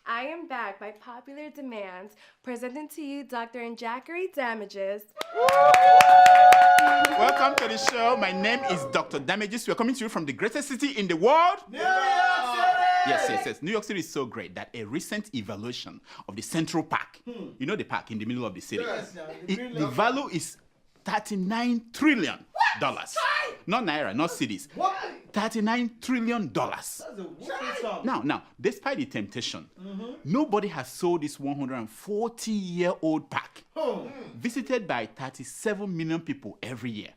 I am back by popular demand, presenting to you Dr. Njackery Damages. Welcome to the show. My name is Dr. Damages. We're coming to you from the greatest city in the world. New York City! Yes. New York City is so great that a recent evaluation of the Central Park, you know the park in the middle of the city, Yes, the value is $39 trillion. Not naira, not cedis. What? $39 trillion. That's a whooping sum. Now, despite the temptation, nobody has sold this 140-year-old park, visited by 37 million people every year.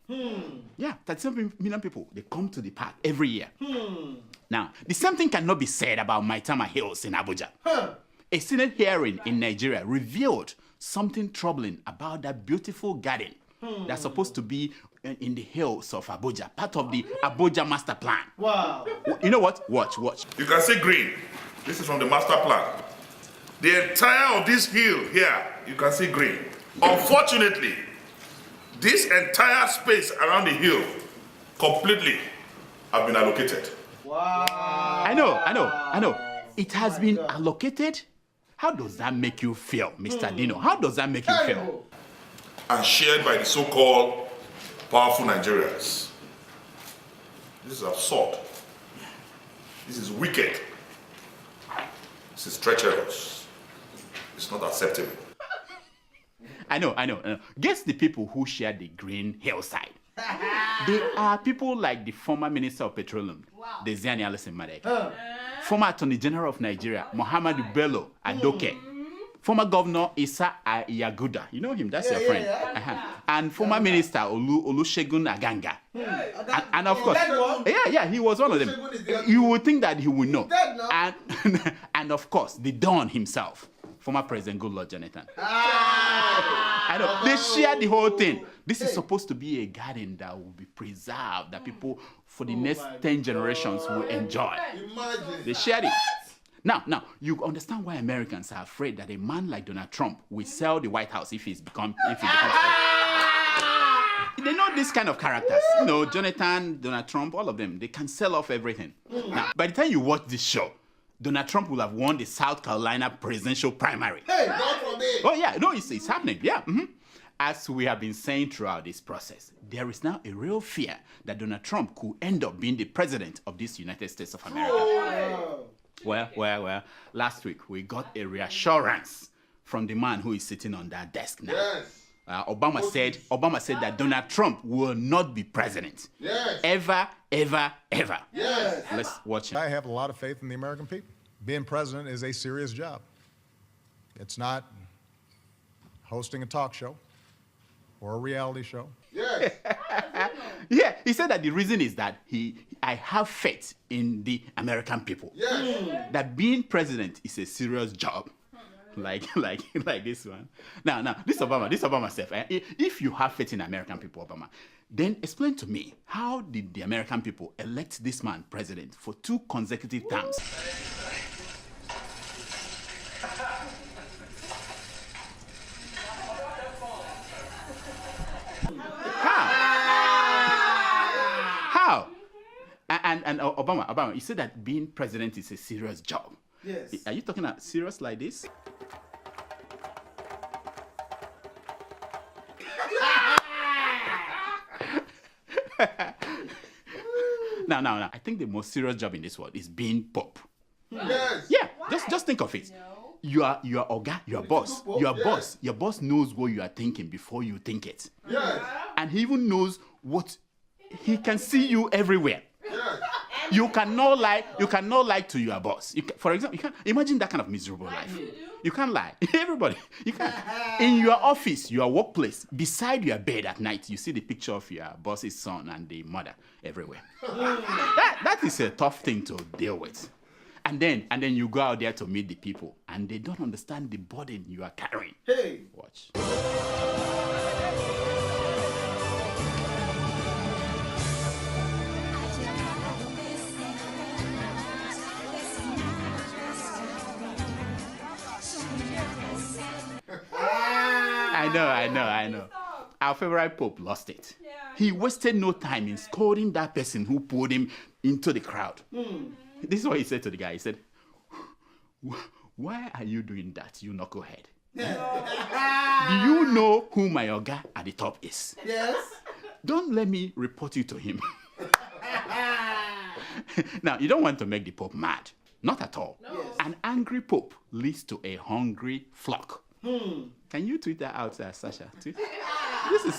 Yeah, 37 million people, they come to the park every year. Now, the same thing cannot be said about Maitama Hills in Abuja. A Senate hearing in Nigeria revealed something troubling about that beautiful garden that's supposed to be in the hills of Abuja, part of the Abuja master plan. Wow. You know what? Watch. You can see green. This is from the master plan. The entire of this hill here, you can see green. Unfortunately, this entire space around the hill completely have been allocated. Wow. I know. It has been allocated. How does that make you feel, Mr. Dino? How does that make you feel? And shared by the so-called powerful Nigerians. This is absurd. This is wicked. This is treacherous. It's not acceptable. I know. Guess the people who share the green hillside. They are people like the former Minister of Petroleum, Desiani Alison Madeke, former Attorney General of Nigeria, Muhammadu Bello Adoke, former Governor Issa Yaguda, you know him, that's your friend, and former Minister Olusegun Aganga, and of course, he was one of them. You would think that he would know, and of course, the Don himself, former President Goodluck Jonathan. I know, they share the whole thing. This is supposed to be a garden that will be preserved, that people for the next 10 generations will enjoy. Imagine. They share it. Now, you understand why Americans are afraid that a man like Donald Trump will sell the White House if he becomes president. They know this kind of characters. You know, Jonathan, Donald Trump, all of them, they can sell off everything. Now, by the time you watch this show, Donald Trump will have won the South Carolina presidential primary. Hey, God forbid. Oh, yeah, no, it's happening. Yeah. As we have been saying throughout this process, there is now a real fear that Donald Trump could end up being the president of this United States of America. Well, last week we got a reassurance from the man who is sitting on that desk now. Yes. Obama said that Donald Trump will not be president. Yes. Ever. Yes. Let's watch it. I have a lot of faith in the American people. Being president is a serious job. It's not hosting a talk show or a reality show. Yes. Yeah, he said that the reason is that I have faith in the American people. Yes. That being president is a serious job. Like this one. Now, this Obama self. If you have faith in American people, Obama, then explain to me, how did the American people elect this man president for 2 consecutive terms? How? And Obama, you said that being president is a serious job. Yes. Are you talking about serious like this? Now, I think the most serious job in this world is being Pope. Yes. Yeah, just think of it. You are Oga, your boss. Your boss knows what you are thinking before you think it. Yes. And he even knows what he can see you everywhere. Yes. You cannot lie to your boss. For example, you can't imagine that kind of miserable life. You can't lie. Everybody, you can't. In your office, your workplace, beside your bed at night, you see the picture of your boss's son and the mother everywhere. That is a tough thing to deal with. And then you go out there to meet the people, and they don't understand the burden you are carrying. Hey. Watch. I know. Our favorite Pope lost it. Yeah. He wasted no time in scolding that person who pulled him into the crowd. This is what he said to the guy. He said, Why are you doing that, you knucklehead? Do you know who my Oga at the top is? Yes. Don't let me report you to him. Now, you don't want to make the Pope mad. Not at all. No. Yes. An angry Pope leads to a hungry flock. Can you tweet that out, Sasha? Tweet.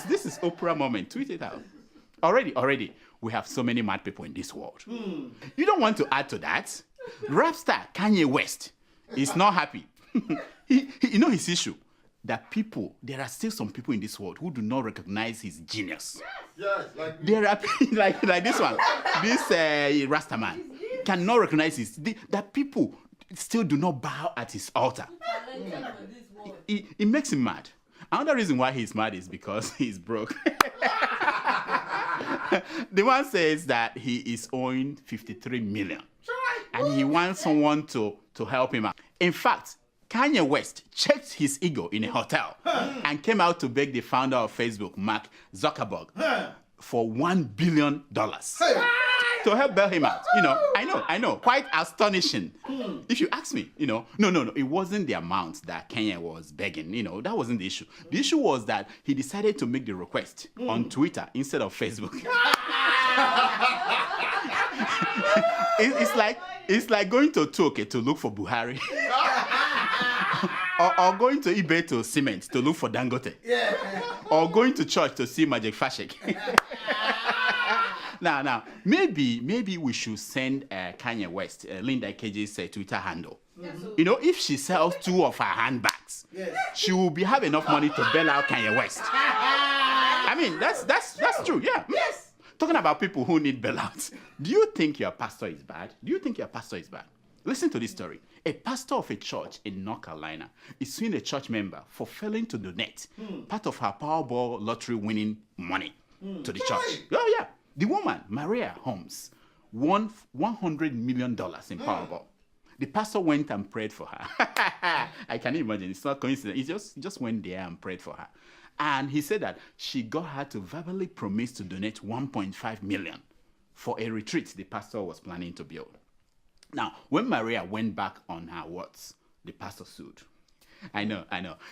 This is Oprah moment. Tweet it out. Already, we have so many mad people in this world. You don't want to add to that? Rap star Kanye West is not happy. You know his issue? That there are still some people in this world who do not recognize his genius. Yes, like There are like this one, this Rasta man cannot recognize that people still do not bow at his altar. It makes him mad. Another reason why he's mad is because he's broke. The one says that he is owing 53 million. And he wants someone to help him out. In fact, Kanye West checked his ego in a hotel and came out to beg the founder of Facebook, Mark Zuckerberg, for $1 billion to help bail him out. I know, quite astonishing. If you ask me, no, it wasn't the amount that Kanye was begging. That wasn't the issue. The issue was that he decided to make the request on Twitter instead of Facebook. It's like going to Toke to look for Buhari. or going to eBay to Cement to look for Dangote. Yeah. Or going to church to see Magic Fashek. Now, maybe we should send Kanye West, Linda KJ's Twitter handle. Mm-hmm. If she sells 2 of her handbags, she will have enough money to bail out Kanye West. I mean, that's true, yeah. Yes. Talking about people who need bailouts, do you think your pastor is bad? Listen to this story. A pastor of a church in North Carolina is suing a church member for failing to donate part of her Powerball lottery winning money to the church. Oh, yeah. The woman, Maria Holmes, won $100 million in Powerball. The pastor went and prayed for her. I can imagine. It's not coincidence. He just went there and prayed for her. And he said that she got her to verbally promise to donate $1.5 million for a retreat the pastor was planning to build. Now, when Maria went back on her words, the pastor sued. I know.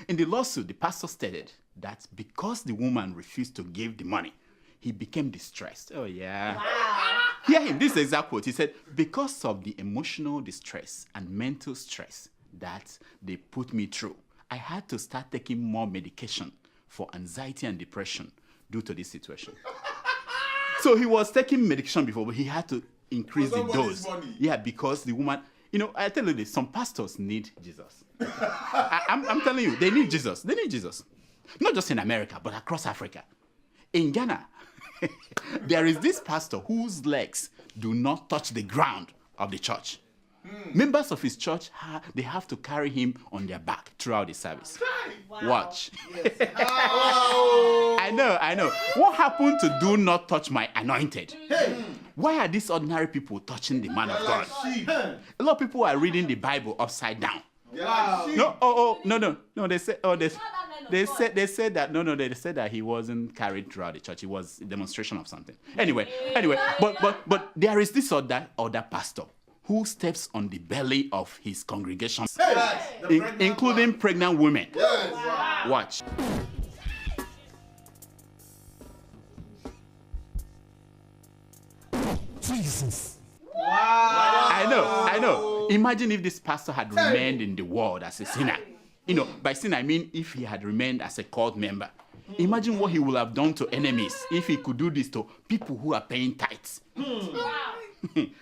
In the lawsuit, the pastor stated that because the woman refused to give the money, he became distressed. Oh, yeah. Wow. Hear him. This is the exact quote. He said, because of the emotional distress and mental stress that they put me through, I had to start taking more medication for anxiety and depression due to this situation. So he was taking medication before, but he had to increase the dose. Yeah, because the woman, I tell you this, some pastors need Jesus. I'm telling you, they need Jesus. Not just in America, but across Africa. In Ghana, there is this pastor whose legs do not touch the ground of the church. Members of his church, they have to carry him on their back throughout the service. Wow. Watch. Yes. I know. What happened to do not touch my anointed? Hey. Why are these ordinary people touching the man of God? A lot of people are reading the Bible upside down. Wow. No. They said that he wasn't carried throughout the church. It was a demonstration of something. Anyway, but there is this other pastor who steps on the belly of his congregation, including pregnant women. Yes. Wow. Watch. Jesus. Wow. I know. Imagine if this pastor had remained in the world as a sinner. By sin I mean if he had remained as a cult member. Imagine what he would have done to enemies if he could do this to people who are paying tithes.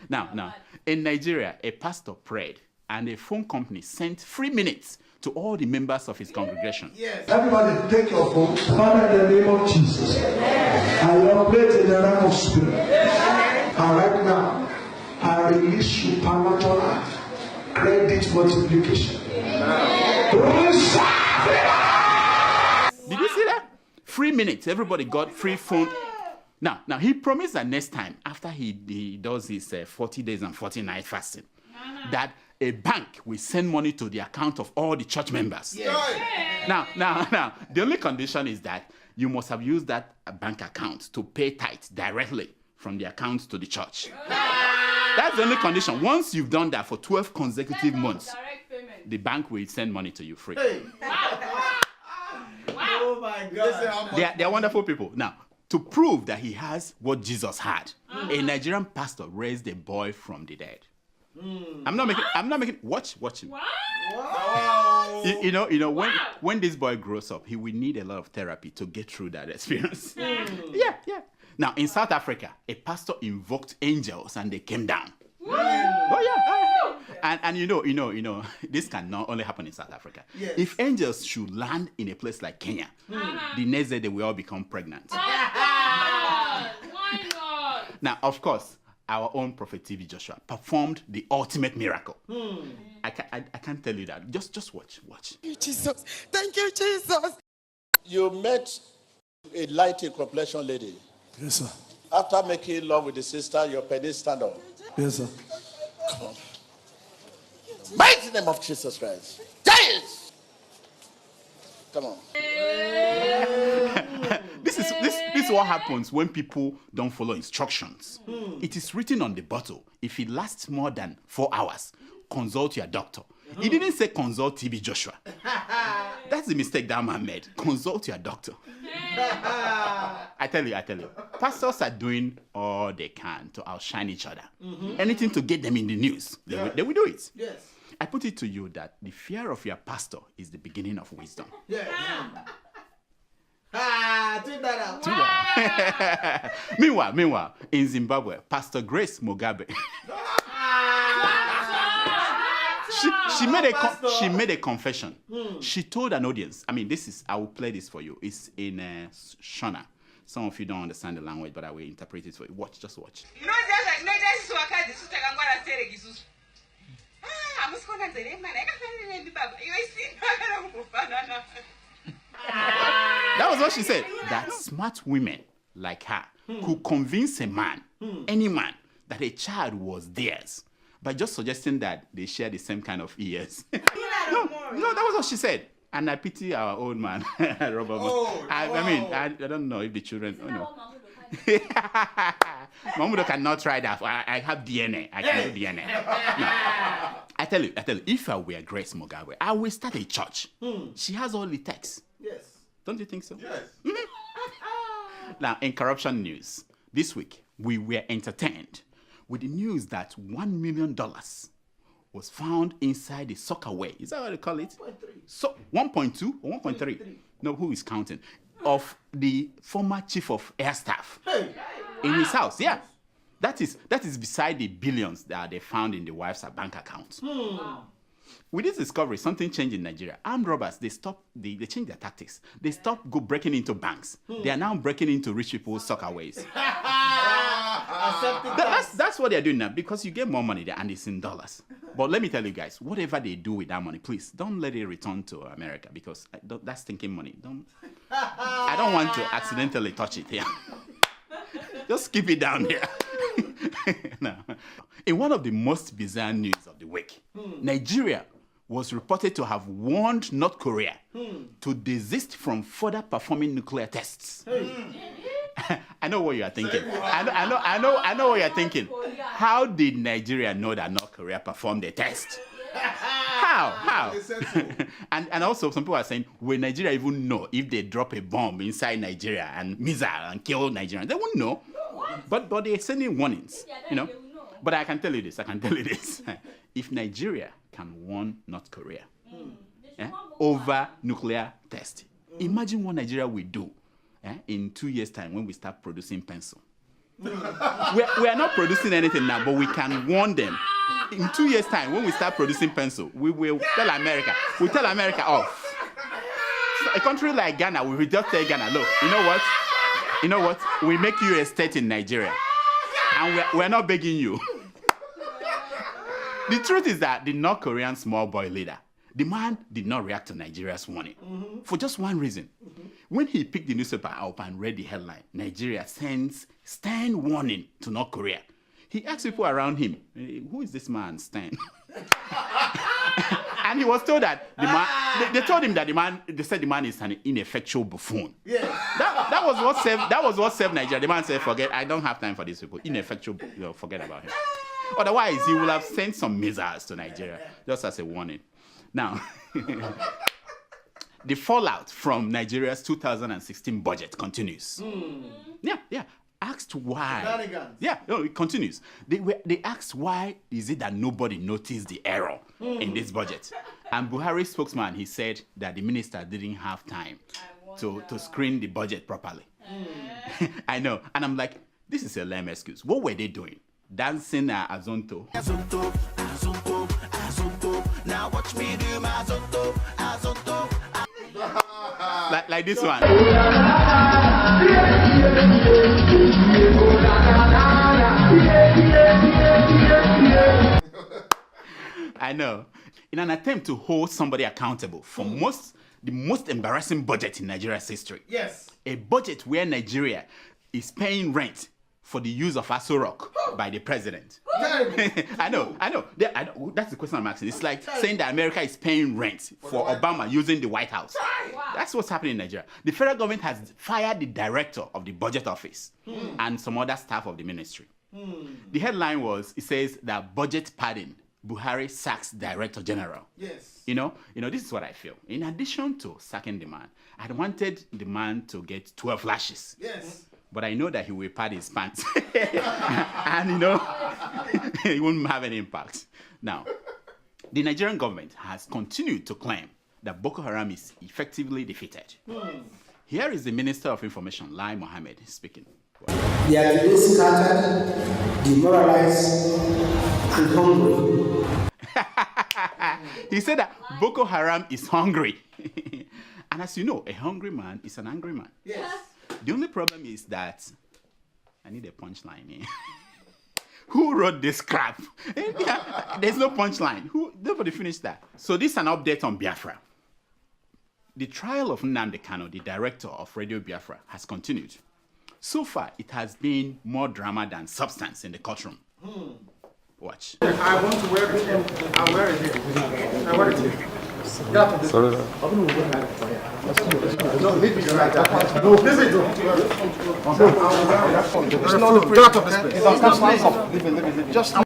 Now, in Nigeria, a pastor prayed and a phone company sent free minutes to all the members of his congregation. Yes. Everybody take your phone. Father, in the name of Jesus, I operate in the realm of spirit. And right now, I release supernatural credit multiplication. Did you see that? Free minutes. Everybody got free phone. Now he promised that next time, after he does his 40 days and 40 nights fasting, that a bank will send money to the account of all the church members. Yes. Now, the only condition is that you must have used that bank account to pay tithes directly from the account to the church. That's the only condition. Once you've done that for 12 consecutive months. the bank will send money to you free. Hey. Oh my They say God. how much? They are wonderful people. Now, to prove that he has what Jesus had, a Nigerian pastor raised a boy from the dead. I'm not making. Watch him. Wow. You know, when this boy grows up, he will need a lot of therapy to get through that experience. Yeah. Now, in South Africa, a pastor invoked angels and they came down. Oh yeah. And you know, this can not only happen in South Africa. Yes. If angels should land in a place like Kenya, the next day they will all become pregnant. Why not? Now, of course, our own Prophet TV Joshua performed the ultimate miracle. I can't tell you that. Just watch. Thank you, Jesus. Thank you, Jesus. You met a light in complexion lady. Yes, sir. After making love with the sister, your penis stand up. Yes, sir. Come on. Mighty name of Jesus Christ. Yes! Come on. This is what happens when people don't follow instructions. It is written on the bottle. If it lasts more than 4 hours, consult your doctor. He didn't say consult TB Joshua. That's the mistake that man made. Consult your doctor. I tell you, pastors are doing all they can to outshine each other. Anything to get them in the news, they will do it. Yes. I put it to you that the fear of your pastor is the beginning of wisdom. Yes. Take that out. Meanwhile, in Zimbabwe, Pastor Grace Mugabe, she made a confession. She told an audience. I mean, I will play this for you. It's in Shona. Some of you don't understand the language, but I will interpret it for you. Just watch. That was what she said. That smart women like her could convince a man, any man, that a child was theirs by just suggesting that they share the same kind of ears. No, that was what she said. And I pity our old man, Robert. I don't know if the children. Oh, no. Mamudo cannot try that. I have DNA. I can do DNA. No. I tell you, if I were Grace Mugabe, I will start a church. She has all it takes. Yes. Don't you think so? Yes. Now, in corruption news, this week, we were entertained with the news that $1 million was found inside the soccerway. Is that what they call it? 1.3. So 1.2 or 1.3? No, who is counting? Of the former chief of air staff in his house. Yeah. That is beside the billions that they found in the wife's bank account. With this discovery, something changed in Nigeria. Armed robbers, they changed their tactics. They stopped breaking into banks. They are now breaking into rich people's soccerways. That's what they're doing now, because you get more money there and it's in dollars. But let me tell you guys, whatever they do with that money, please don't let it return to America, because that's stinking money. I don't want to accidentally touch it here. Just keep it down here. No. In one of the most bizarre news of the week, Nigeria was reported to have warned North Korea to desist from further performing nuclear tests. I know what you are thinking. I know what you are thinking. How did Nigeria know that North Korea performed a test? How? And also, some people are saying, will Nigeria even know if they drop a bomb inside Nigeria and missile and kill Nigerians? They won't know. But they're sending warnings, But I can tell you this. If Nigeria can warn North Korea over nuclear test, imagine what Nigeria will do in 2 years' time when we start producing pencil. We are not producing anything now, but we can warn them. In 2 years' time, when we start producing pencil, we will tell America. We'll tell America off. So a country like Ghana, we will just tell Ghana, look, you know what? We make you a state in Nigeria. And we're not begging you. The truth is that the North Korean small boy leader, the man did not react to Nigeria's warning for just one reason. When he picked the newspaper up and read the headline, Nigeria sends stern warning to North Korea, he asked people around him, who is this man, Stan? And he was told that the man, they told him that they said the man is an ineffectual buffoon. Yeah. That was what saved Nigeria. The man said, forget, I don't have time for these people. Ineffectual, forget about him. Otherwise, he would have sent some missiles to Nigeria, just as a warning. Now, the fallout from Nigeria's 2016 budget continues. Yeah. Asked why. Shenanigans. Yeah, no, it continues. They asked why is it that nobody noticed the error in this budget. And Buhari's spokesman, he said that the minister didn't have time to screen the budget properly. I know. And I'm like, this is a lame excuse. What were they doing? Dancing Azonto. Now watch me do my Azonto. Like this one. I know. In an attempt to hold somebody accountable for the most embarrassing budget in Nigeria's history. Yes. A budget where Nigeria is paying rent for the use of Aso Rock by the president. I know. That's the question I'm asking. It's like saying that America is paying rent for Obama using the White House. Wow. That's what's happening in Nigeria. The federal government has fired the director of the budget office and some other staff of the ministry. The headline it says that budget padding, Buhari sacks director general. Yes. You know, this is what I feel. In addition to sacking the man, I wanted the man to get 12 lashes. Yes. But I know that he will pad his pants. And, it won't have any impact. Now, the Nigerian government has continued to claim that Boko Haram is effectively defeated. Here is the Minister of Information, Lai Mohammed, speaking. They are today scattered, demoralized, and hungry. He said that Boko Haram is hungry. And as you know, a hungry man is an angry man. Yes. The only problem is that I need a punchline here. Who wrote this crap? There's no punchline. Nobody finished that. So this is an update on Biafra. The trial of Nnamdi Kanu, the director of Radio Biafra, has continued. So far, it has been more drama than substance in the courtroom. Watch. I want to wear it. I'll wear it here. I wear it here. Sorry. No, leave it right there. No, leave it. No, just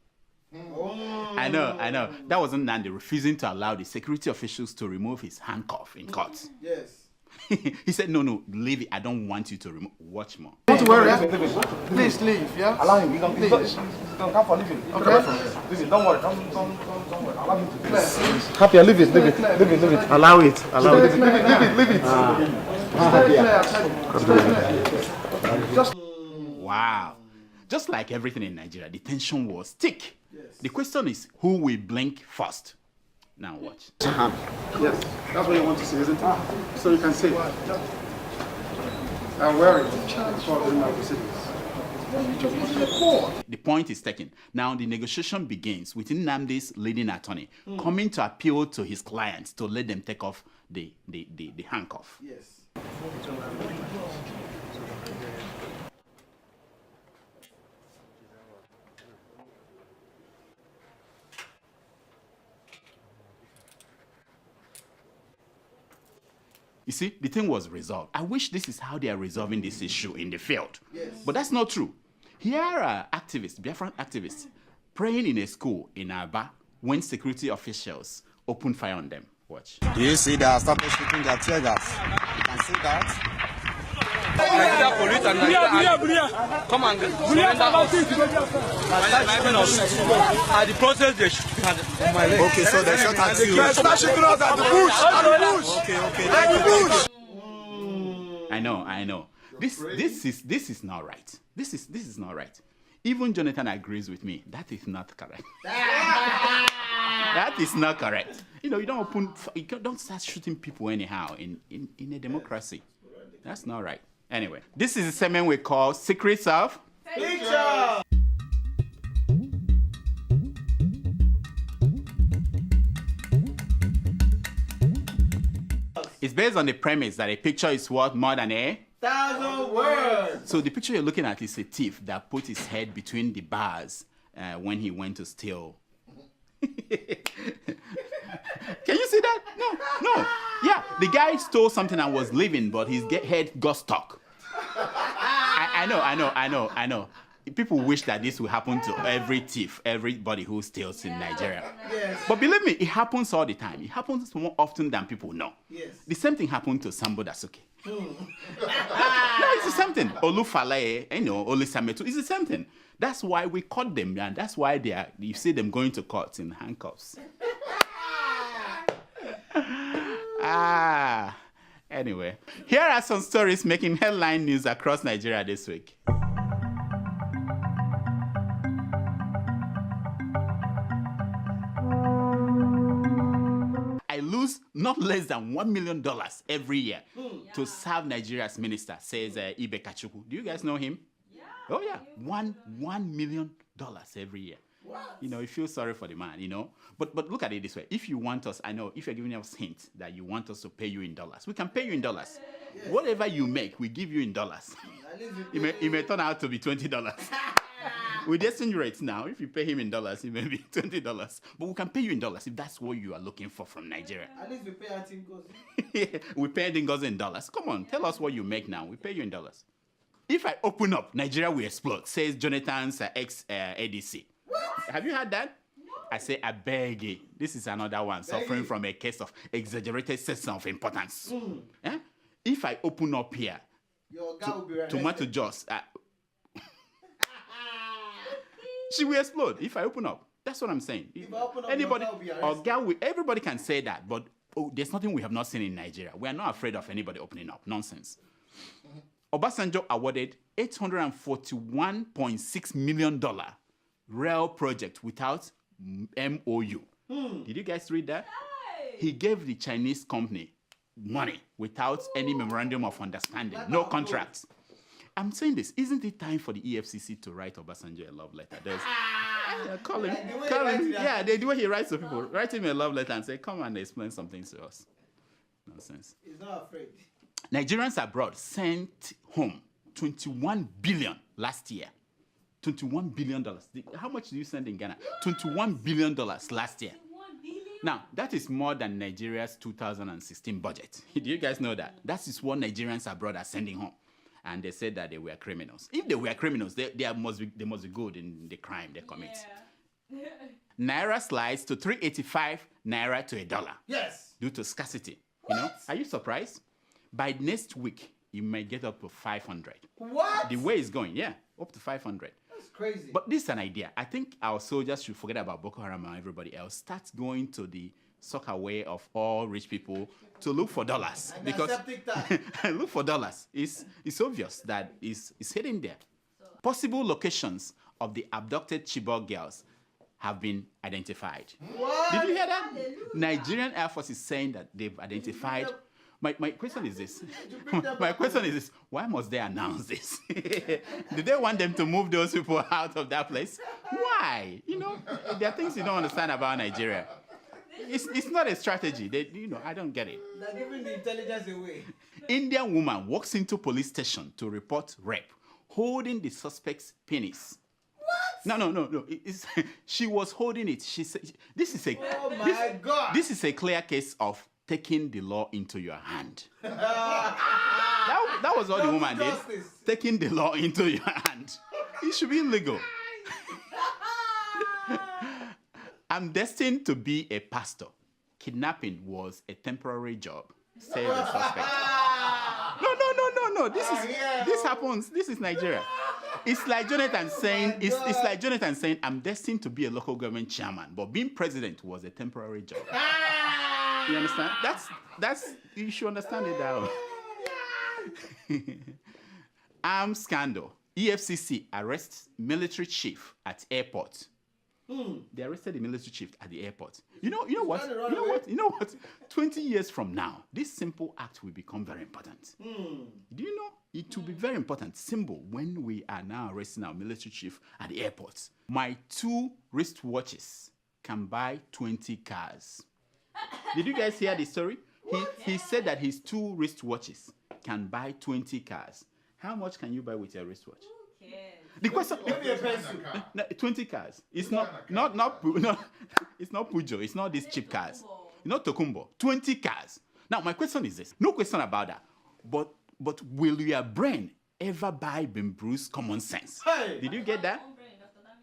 I know. That wasn't Nnamdi refusing to allow the security officials to remove his handcuff in court. yes. He said, no, leave it. I don't want you to remove. Watch more. Want to wear it? Please leave, yeah? Allow him. Please. Don't come for leaving. Okay. Leave it. Don't worry. Don't worry. Allow him to. Happy, leave it. Allow it. Leave it. Just. Wow. Just like everything in Nigeria, the tension was thick. Yes. The question is, who will blink first? Now watch. Yes, that's what you want to see, isn't it? So you can see. I'm wearing it for my proceedings. The point is taken. Now the negotiation begins with Nnamdi's leading attorney coming to appeal to his clients to let them take off the handcuff. Yes. You see, the thing was resolved. I wish this is how they are resolving this issue in the field. Yes. But that's not true. Here are activists, Biafran activists, praying in a school in Aba when security officials opened fire on them. Watch. Do you see they are started shooting their tear gas? You can see that. Come on, the process they shoot my leg. Okay, so they shot at you. Okay. I know. This is not right. This is not right. Even Jonathan agrees with me. That is not correct. That is not correct. You don't start shooting people anyhow in a democracy. That's not right. Anyway, this is a segment we call Secrets of Picture. It's based on the premise that a picture is worth more than 1,000 words. So the picture you're looking at is a thief that put his head between the bars when he went to steal. Can you see that? No. Yeah, the guy stole something and was leaving, but his head got stuck. I know. people wish that this will happen to every thief, everybody who steals in Nigeria. Yes. But believe me, it happens all the time. It happens more often than people know. Yes. The same thing happened to Sambo Dasuke. No, it's the same thing. Olufalaye, Olisametu, it's the same thing. That's why we caught them, and that's why you see them going to court in handcuffs. Anyway, here are some stories making headline news across Nigeria this week. I lose not less than $1 million every year to serve Nigeria's minister, says Ibe Kachuku. Do you guys know him? Yeah. Oh, yeah. $1 million every year. What? You feel sorry for the man, But look at it this way. If you want us, I know, if you're giving us hints that you want us to pay you in dollars, we can pay you in dollars. Yes. Whatever you make, we give you in dollars. It may turn out to be $20. With the exchange rates now, if you pay him in dollars, it may be $20. But we can pay you in dollars if that's what you are looking for from Nigeria. At least we pay our Tingos. Yeah, we pay Dingozi in dollars. Come on, tell us what you make now. We pay you in dollars. If I open up, Nigeria will explode, says Jonathan's ex-ADC. Have you heard that? No. I say, I beg you. This is another one suffering from a case of exaggerated sense of importance. Eh? If I open up here, your guy will be arrested. Tomato juice, she will explode if I open up. That's what I'm saying. If I open up, anybody, your guy will be arrested. everybody can say that, but there's nothing we have not seen in Nigeria. We are not afraid of anybody opening up. Nonsense. Obasanjo awarded $841.6 million rail project without MOU. Did you guys read that? Hey. He gave the Chinese company money without any memorandum of understanding, no contracts. I'm saying this, isn't it time for the EFCC to write Obasanjo a love letter? Call him. Yeah, the way he writes to people. Write him a love letter and say, come and explain something to us. Nonsense. He's not afraid. Nigerians abroad sent home $21 billion last year. $21 billion. How much do you send in Ghana? $21 billion last year. Now, that is more than Nigeria's 2016 budget. Do you guys know that? That is what Nigerians abroad are sending home. And they said that they were criminals. If they were criminals, they must be good in the crime they commit. Yeah. Naira slides to 385 Naira to $1. Yes. Due to scarcity. Are you surprised? By next week, you may get up to 500. What? The way it's going, yeah, up to 500. That's crazy. But this is an idea. I think our soldiers should forget about Boko Haram and everybody else. Start going to the soccer way of all rich people to look for dollars. And because look for dollars. It's obvious that it's hidden there. Possible locations of the abducted Chibok girls have been identified. What? Did you hear that? Hallelujah. Nigerian Air Force is saying that they've identified. My question is this. Why must they announce this? Do they want them to move those people out of that place? Why? There are things you don't understand about Nigeria. It's not a strategy. I don't get it. They're giving the intelligence away. Indian woman walks into police station to report rape, holding the suspect's penis. What? No. She was holding it. She said, "This is a God. This is a clear case of taking the law into your hand." that was what the woman did. Taking the law into your hand. It should be illegal. I'm destined to be a pastor. Kidnapping was a temporary job, said the suspect. No. This happens. This is Nigeria. It's like Jonathan saying, I'm destined to be a local government chairman, but being president was a temporary job. You understand? That's you should understand it that way. Arms scandal. EFCC arrests military chief at airport. They arrested the military chief at the airport. You know what? 20 years from now, this simple act will become very important. Do you know? It will be very important, symbol, when we are now arresting our military chief at the airport. My 2 wristwatches can buy 20 cars. Did you guys hear the story? He said that his 2 wristwatches can buy 20 cars. How much can you buy with your wristwatch? The question, 20 cars. It's not it's not Pujo. It's not these cheap cars. Not Tokumbo. 20 cars. Now my question is this. No question about that. But will your brain ever buy Ben Bruce common sense. Hey. Did you get that?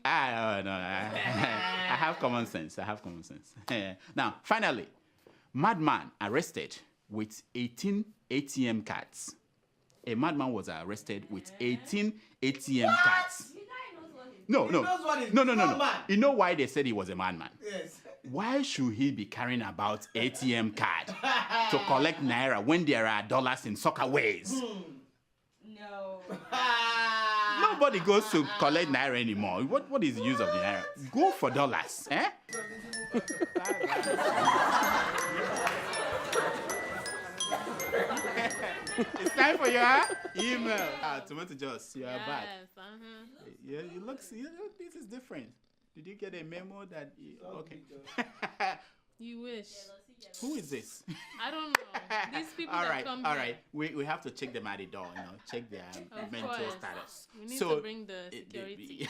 No, I have common sense. I have common sense. Now, finally, madman arrested with 18 ATM cards. A madman was arrested with 18 ATM cards. No. You know why they said he was a madman? Yes. Why should he be carrying about ATM card to collect naira when there are dollars in soccer ways? No. Nobody goes to collect naira anymore. What is the use of the naira? Go for dollars, eh? It's time for your email. Tomato Juice, you are back. Yeah, you look. This is different. Did you get a memo that? Okay. You wish. Who is this? I don't know. These people that come all here. right. We have to check them at the door. Check their mental course. status. We need to bring the security.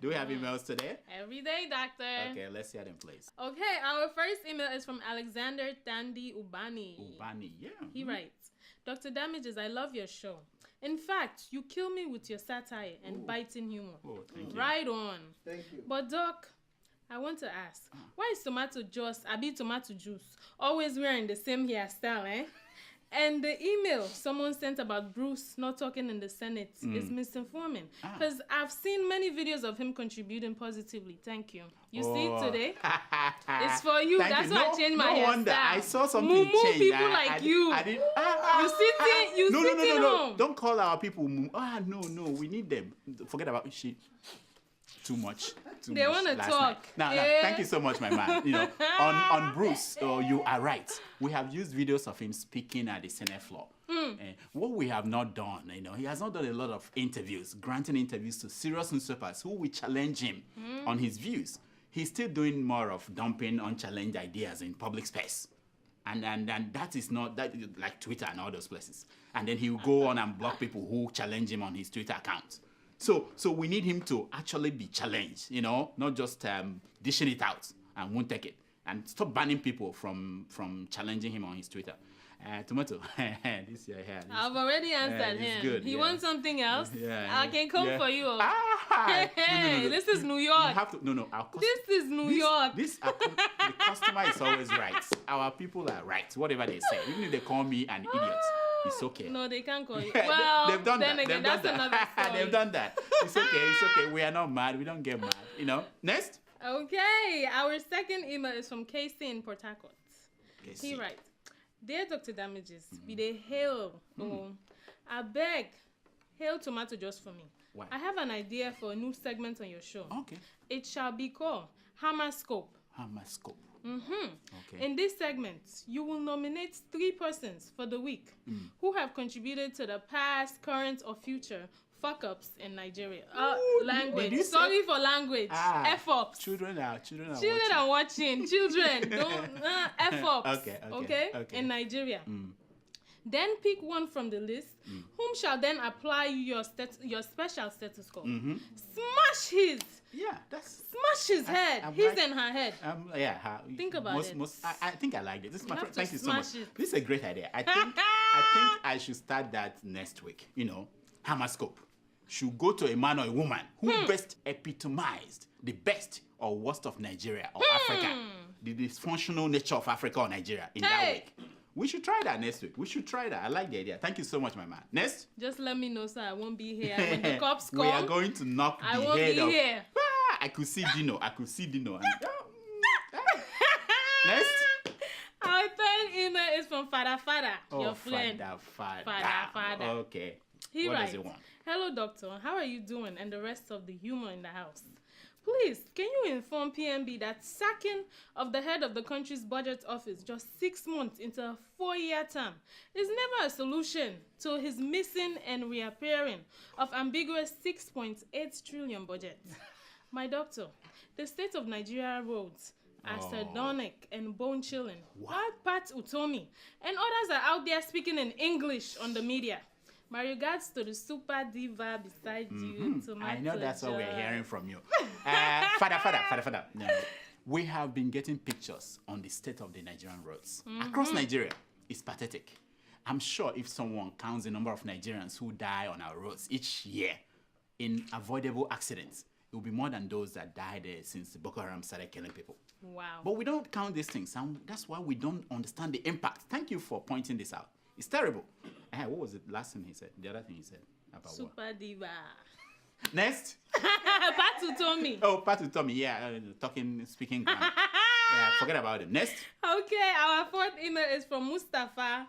Do we have emails today? Every day, doctor. Okay, let's hear them, please. Okay, our first email is from Alexander Tandy Ubani. Yeah. He writes, Dr. Damages, I love your show. In fact, you kill me with your satire and biting humor. Oh, thank you. Right on. Thank you. But Doc, I want to ask, why is tomato juice, tomato juice, always wearing the same hairstyle, eh? And the email someone sent about Bruce not talking in the Senate is misinforming. Because I've seen many videos of him contributing positively. Thank you. You see it today? It's for you. Thank That's you. why I changed my hairstyle. No wonder. I saw something change. People like you. I didn't. You sitting home. Don't call our people. No. We need them. Forget about shit. Too much. They want to talk. Now, thank you so much, my man. On Bruce, you are right. We have used videos of him speaking at the Senate floor. What we have not done, he has not done a lot of interviews, granting interviews to serious newspapers who will challenge him on his views. He's still doing more of dumping unchallenged ideas in public space. And that is not like Twitter and all those places. And then he will go on and block people who challenge him on his Twitter account. So we need him to actually be challenged, not just dishing it out and won't take it. And stop banning people from challenging him on his Twitter. Tomato, this your hair. I've already answered him. Good, he wants something else. I can come for you. No. This is New York. You have to, This is New York. The customer is always right. Our people are right, whatever they say. Even if they call me an idiot, it's okay. No, they can't call you. Well, they've done then that. again, that's another story. They've done that. It's okay. We are not mad. We don't get mad. Next. Okay, our second email is from Casey in Port Harcourt. He writes, Dear Dr. Damages, be they hail. I beg, hail tomato just for me. Why? I have an idea for a new segment on your show. Okay. It shall be called Hammerscope. Hammerscope. Okay. In this segment, you will nominate 3 persons for the week who have contributed to the past, current, or future fuck-ups in Nigeria. Language. Sorry for language. F-ups. Children are watching. Children, don't F-ups. Okay. In Nigeria. Then pick one from the list, whom shall then apply your special stethoscope. Smash his. Yeah, Smash his head. His and her head. Think about it. I think I like it. This is my friend. Thank you so smash much. it. This is a great idea. I think I should start that next week. Hammerscope should go to a man or a woman who best epitomized the best or worst of Nigeria or Africa, the dysfunctional nature of Africa or Nigeria in that week. We should try that next week. I like the idea. Thank you so much, my man. Next. Just let me know, sir. I won't be here. When the cops come, we are going to knock the head off. I won't be here. I could see Dino. Next. Our third email is from Fada, your friend. Fada. Okay. What does he want? Hello, doctor. How are you doing? And the rest of the humor in the house. Please, can you inform PMB that sacking of the head of the country's budget office just 6 months into a 4-year term is never a solution to his missing and reappearing of ambiguous 6.8 trillion budget? My doctor, the state of Nigeria roads are sardonic and bone-chilling. While Pat Utomi and others are out there speaking in English on the media. My regards to the super diva beside you, Tomato. I know that's what we're hearing from you. Father. No. We have been getting pictures on the state of the Nigerian roads. Across Nigeria, it's pathetic. I'm sure if someone counts the number of Nigerians who die on our roads each year in avoidable accidents, it will be more than those that died since Boko Haram started killing people. Wow. But we don't count these things, and that's why we don't understand the impact. Thank you for pointing this out. It's terrible. What was the last thing he said? The other thing he said about Super what? diva. Next. Patu Tommy. Oh, Patu Tommy. Yeah, speaking. Yeah, forget about it. Next. Okay, our fourth email is from Mustafa.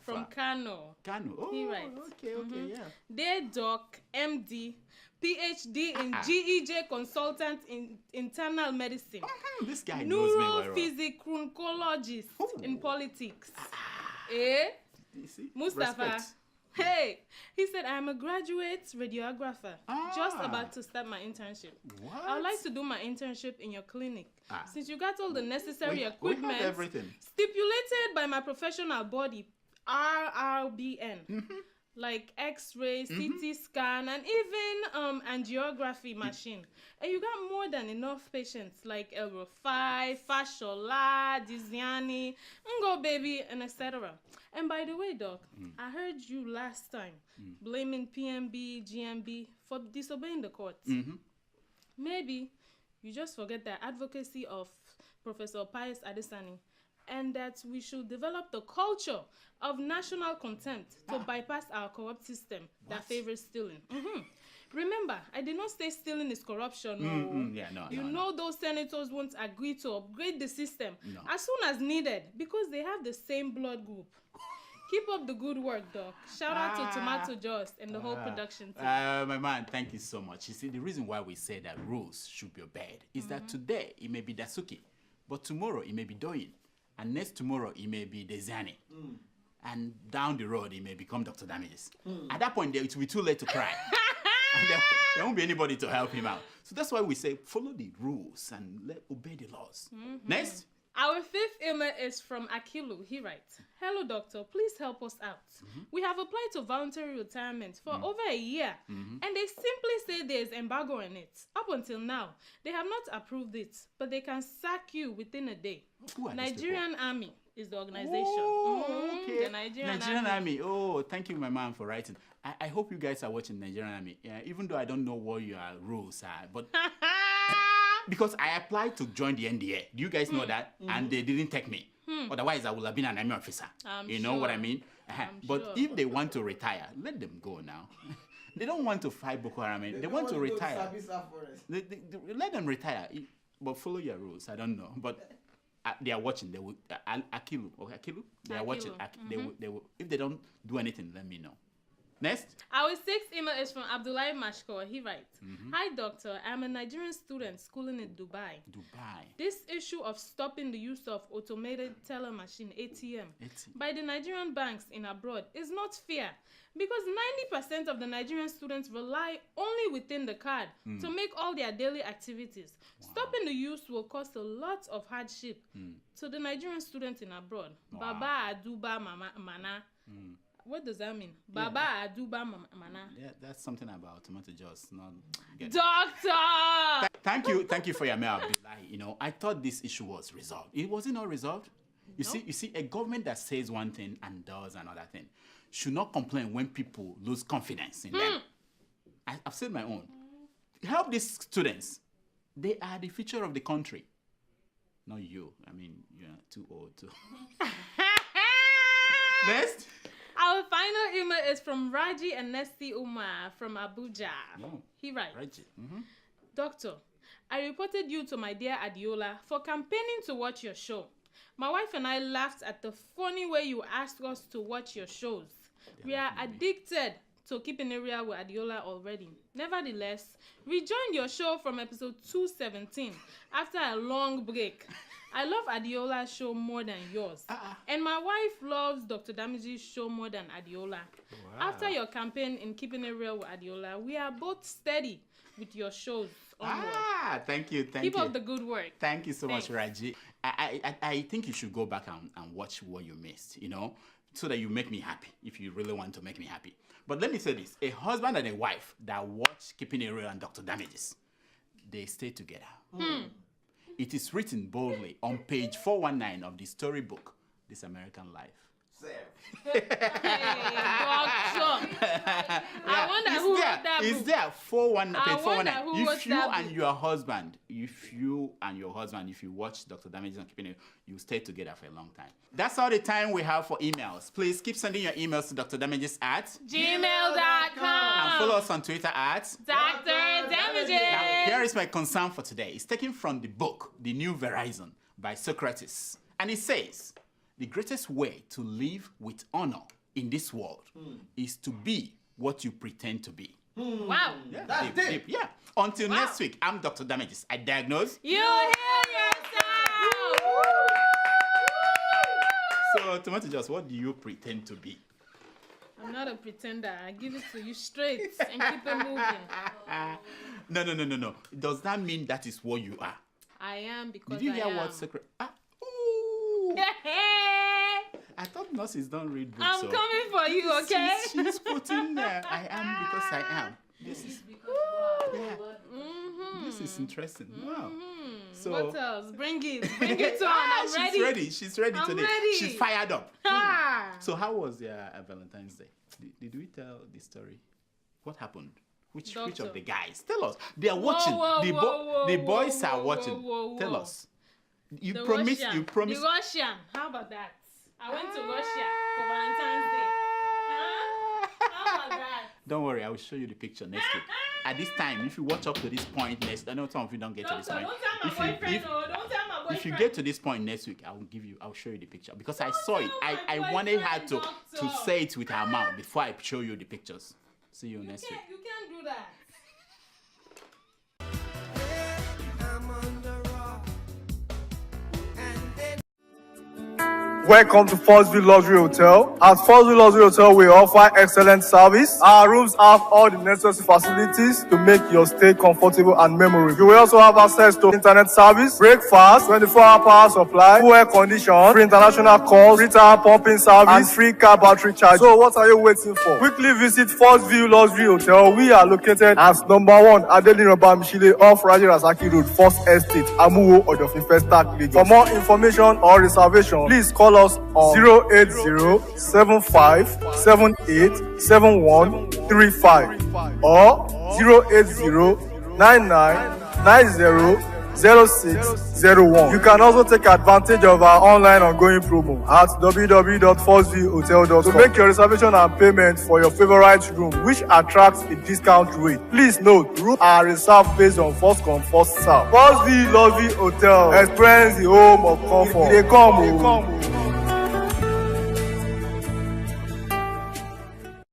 From Kano. Kano. Oh, he writes. Okay, yeah. Dear Doc, MD, PhD in GEJ consultant in internal medicine. This guy knows me very well. Neurophysiologist in politics. You see? Mustafa. Respect. Hey, he said, I'm a graduate radiographer, just about to start my internship. What? I would like to do my internship in your clinic. Since you got all the necessary we equipment have everything. stipulated by my professional body, RRBN, like X-ray, CT scan, and even angiography machine. And you got more than enough patients like Elrofai, Fashola, Diziani, Ngo Baby, and etc. And by the way, Doc, I heard you last time blaming PMB, GMB for disobeying the courts. Maybe you just forget the advocacy of Professor Pius Adesani, and that we should develop the culture of national contempt to bypass our corrupt system that favors stealing. Remember, I did not say stealing is corruption. You know those senators won't agree to upgrade the system as soon as needed because they have the same blood group. Keep up the good work, Doc. Shout out to Tomato Just and the whole production team. My man, thank you so much. You see, the reason why we say that rules should be obeyed is that today it may be Dasuki, but tomorrow it may be Doyin, and next tomorrow it may be Dezani. And down the road it may become Dr. Damages. At that point, it will be too late to cry. And there won't be anybody to help him out. So that's why we say follow the rules and obey the laws. Next. Our fifth email is from Akilu. He writes, hello, doctor. Please help us out. We have applied to voluntary retirement for over a year, and they simply say there is embargo on it. Up until now, they have not approved it, but they can sack you within a day. Nigerian Army is the organization. Oh, okay. The Nigerian Army. Oh, thank you, my man, for writing. I hope you guys are watching Nigerian Army. Even though I don't know what your rules are, but because I applied to join the NDA. Do you guys know that? And they didn't take me. Otherwise, I would have been an army officer. You know what I mean? But if they want to retire, let them go now. They don't want to fight Boko Haram. They want to retire. Let them retire. But follow your rules. I don't know. But they are watching. They will Akilu. Okay, Akilu. They are watching. They will. If they don't do anything, let me know. Next. Our sixth email is from Abdullahi Mashko. He writes, hi, doctor. I'm a Nigerian student schooling in Dubai. This issue of stopping the use of automated teller machine, ATM, by the Nigerian banks in abroad is not fair because 90% of the Nigerian students rely only within the card to make all their daily activities. Stopping the use will cause a lot of hardship to the Nigerian students in abroad. Baba Aduba Mana. What does that mean? Baba Aduba Mana. Yeah, that's something about Tomato Juice. Not Doctor! Thank you for your mail, Abdullahi. You know, I thought this issue was resolved. Was it not resolved? You see, a government that says one thing and does another thing should not complain when people lose confidence in them. I've said my own. Help these students. They are the future of the country. Not you. I mean, you're too old to. Next. Our final email is from Raji and Nesti Umar from Abuja. He writes, Raji. Doctor, I reported you to my dear Adeola for campaigning to watch your show. My wife and I laughed at the funny way you asked us to watch your shows. We are addicted to keeping area with Adeola already. Nevertheless, we joined your show from episode 217 after a long break. I love Adeola's show more than yours. And my wife loves Dr. Damage's show more than Adeola. After your campaign in Keeping It Real with Adeola, we are both steady with your shows. Thank you. Keep up the good work. Thank you so much, Raji. I think you should go back and watch what you missed, so that you make me happy, if you really want to make me happy. But let me say this. A husband and a wife that watch Keeping It Real and Dr. Damages, they stay together. It is written boldly on page 419 of the storybook, This American Life. I wonder who wrote that book. Is there 419? who wrote If you that and book. your husband, if you watch Dr. Damages on Keeping It, you stay together for a long time. That's all the time we have for emails. Please keep sending your emails to drdamages@gmail.com and follow us on Twitter at Dr. Damages. Now, here is my concern for today. It's taken from the book, The New Verizon by Socrates. And it says, the greatest way to live with honor in this world is to be what you pretend to be. Wow. Yeah, That's deep. Yeah. Until next week, I'm Dr. Damages. I diagnose. You heal yourself. So, Tomato Juice, what do you pretend to be? I'm not a pretender. I give it to you straight and keep it moving. No. Does that mean that is what you are? I am because Did you hear I am. what secret? I thought nurses don't read books. I'm coming for you, okay? She's putting there. I am because I am. This is This is interesting. Wow. So what else? Bring it on. I'm ready. She's ready I'm today. ready. She's fired up. Ah. So how was your Valentine's Day? Did we tell the story? What happened? Which of the guys? Tell us. They are watching. The boys are watching. Tell us. You promised. The Russian. How about that? I went to Russia for Valentine's Day. How about that? Don't worry, I will show you the picture next week. At this time, if you watch up to this point next, I know some of you don't get to this point. Don't tell my boyfriend. Don't tell my boyfriend. If you get to this point next week, I'll show you the picture because I saw it. I wanted her to say it with her mouth before I show you the pictures. See you next week. You can't do that. Welcome to Forstview Luxury Hotel. At Forstview Luxury Hotel, we offer excellent service. Our rooms have all the necessary facilities to make your stay comfortable and memorable. You will also have access to internet service, breakfast, 24-hour power supply, full air condition, free international calls, free tire pumping service, and free car battery charge. So what are you waiting for? Quickly visit Forstview Luxury Hotel. We are located at #1 Adeola Bamishile off Raji Rasaki Road, First Estate, Amuwo, Odofin Festac, Lagos. For more information or reservation, please call us on 080-7578-7135 or 080-9990-0601. You can also take advantage of our online ongoing promo at www.forceviewhotel.com to make your reservation and payment for your favorite room, which attracts a discount rate. Please note, rooms are reserved based on first come, first serve. Forstview Luxury Hotel. Experience the home of comfort. They come.